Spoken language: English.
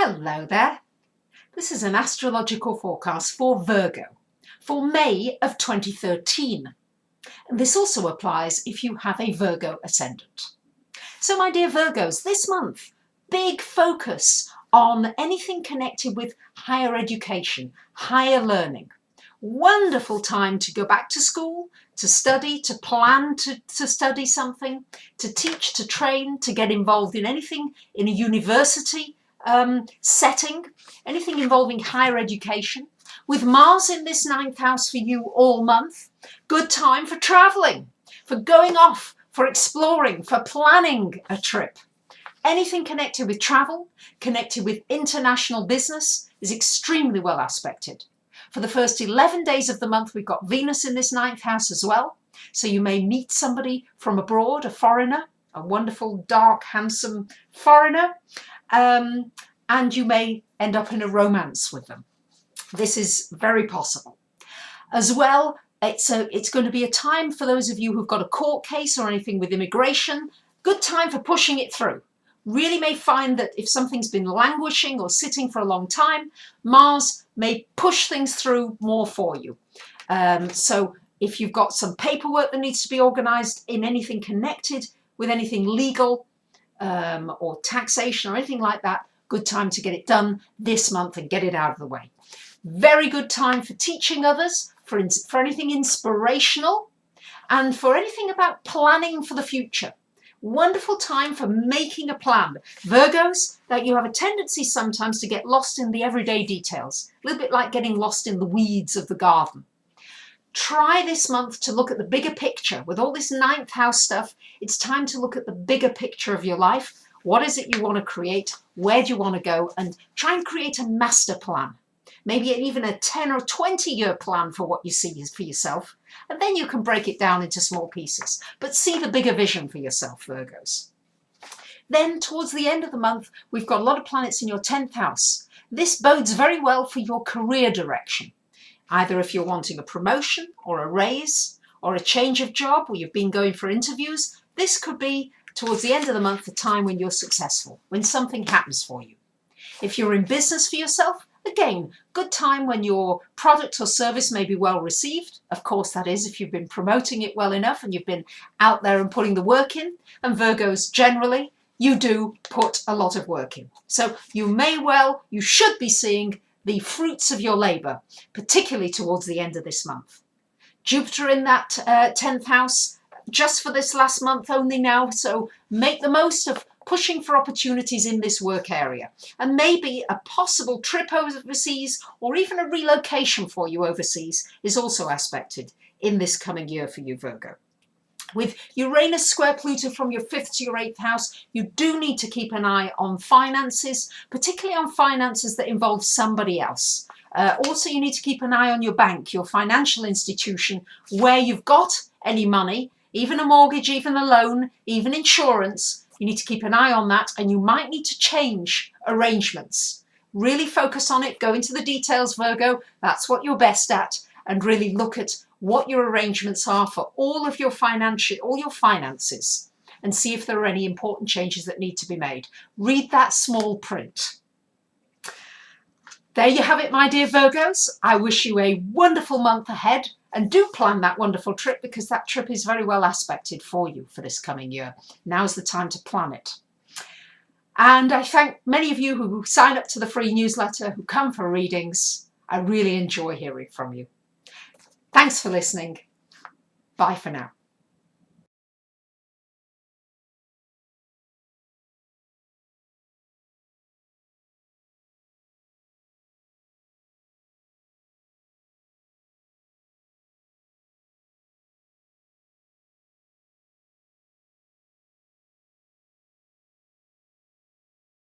Hello there. This is an astrological forecast for Virgo for May of 2013. And this also applies if you have a Virgo ascendant. So my dear Virgos, this month, big focus on anything connected with higher education, higher learning. Wonderful time to go back to school, to study, to plan to study something, to teach, to train, to get involved in anything in a university setting, anything involving higher education. With Mars in this 9th house for you all month, good time for travelling, for going off, for exploring, for planning a trip. Anything connected with travel, connected with international business is extremely well aspected. For the first 11 days of the month, we've got Venus in this 9th house as well. So you may meet somebody from abroad, a foreigner, a wonderful, dark, handsome foreigner, and you may end up in a romance with them. This is very possible. As well, it's going to be a time for those of you who've got a court case or anything with immigration, good time for pushing it through. Really may find that if something's been languishing or sitting for a long time, Mars may push things through more for you. So if you've got some paperwork that needs to be organised in anything connected with anything legal or taxation or anything like that, good time to get it done this month and get it out of the way. Very good time for teaching others, for anything inspirational, and for anything about planning for the future. Wonderful time for making a plan. Virgos, that you have a tendency sometimes to get lost in the everyday details, a little bit like getting lost in the weeds of the garden. Try this month to look at the bigger picture. With all this 9th house stuff, it's time to look at the bigger picture of your life. What is it you want to create? Where do you want to go? And try and create a master plan. Maybe even a 10 or 20-year plan for what you see for yourself. And then you can break it down into small pieces. But see the bigger vision for yourself, Virgos. Then towards the end of the month, we've got a lot of planets in your 10th house. This bodes very well for your career direction. Either if you're wanting a promotion or a raise or a change of job or you've been going for interviews, this could be towards the end of the month the time when you're successful, when something happens for you. If you're in business for yourself, again, good time when your product or service may be well received. Of course, that is if you've been promoting it well enough and you've been out there and putting the work in. And Virgos, generally, you do put a lot of work in. So you should be seeing the fruits of your labour, particularly towards the end of this month. Jupiter in that 10th house, just for this last month only now. So make the most of pushing for opportunities in this work area, and maybe a possible trip overseas or even a relocation for you overseas is also aspected in this coming year for you, Virgo. With Uranus square Pluto from your 5th to your 8th house, you do need to keep an eye on finances, particularly on finances that involve somebody else. Also, you need to keep an eye on your bank, your financial institution, where you've got any money, even a mortgage, even a loan, even insurance. You need to keep an eye on that, and you might need to change arrangements. Really focus on it, go into the details, Virgo. That's what you're best at, and really look at what your arrangements are for all your finances, and see if there are any important changes that need to be made. Read that small print. There you have it, my dear Virgos. I wish you a wonderful month ahead, and do plan that wonderful trip, because that trip is very well aspected for you for this coming year. Now's the time to plan it. And I thank many of you who sign up to the free newsletter, who come for readings. I really enjoy hearing from you. Thanks for listening. Bye for now.